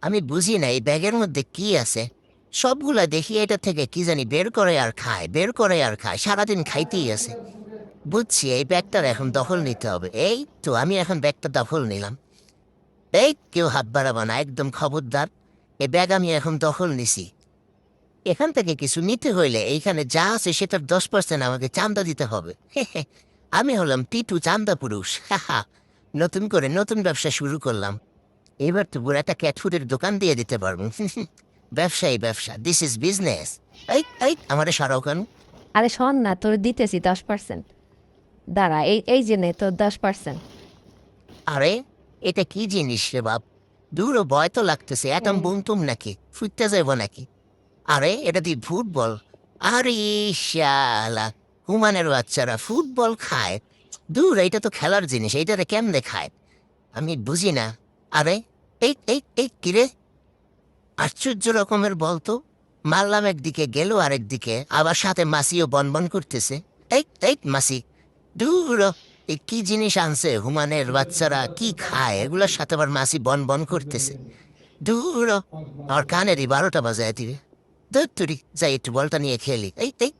আমি বুঝি না এই ব্যাগের মধ্যে কি আছে। সবগুলা দেখি এটা থেকে কি জানি বের করে আর খায়, বের করে আর খায়, সারাদিন খাইতেই আছে। বুঝছি এই ব্যাগটার এখন দখল নিতে হবে। এই তো আমি এখন ব্যাগটা দখল নিলাম। এই কেউ হাত বাড়াবো না, একদম খবরদার। এই ব্যাগ আমি এখন দখল নিছি। এখান থেকে কিছু নিতে হইলে এইখানে যা আছে সেটার 10% আমাকে চান্দা দিতে হবে। আমি হলাম টিটু চান্দা পুরুষ। নতুন করে নতুন ব্যবসা শুরু করলাম। এবার তো পুরো একটা ক্যাট ফুডের দোকান দিয়ে দিতে পারবো। ব্যবসায়ী ব্যবসা, দিস ইজ বিজনেস। এই এই আমারে সরাও কেন? আরে শোন না, তোর দিতেছি 10%। দাঁড়া, এই এই যে নে তোর 10%। আরে এটা কি জিনিস রে বাপ? দূর ভয় তো লাগতেছে, এতম বুমতুম নাকি ফুটতে যাইব নাকি? আরে এটা দিয়ে ফুটবল? আরে শালা, হুমানের বাচ্চারা ফুটবল খায়? দূর, এটা তো খেলার জিনিস, এইটারে কেমনে খায়? আমি বুঝি না। আরে এই এই এই কিরে, আশ্চর্য রকমের বল তো। মারলাম একদিকে, গেল আরেকদিকে, আবার সাথে মাসিও বনবন করতেছে। এই এই মাসি, দূর, এ কি জিনিস আনছে হুমানের বাচ্চারা, কি খায় এগুলোর সাথে আবার মাসি বনবন করতেছে। দূর, আমার কানেরই 12টা বাজায় দিবে। ধুর তুরি, যাই একটু বলটা নিয়ে খেলি। এই এই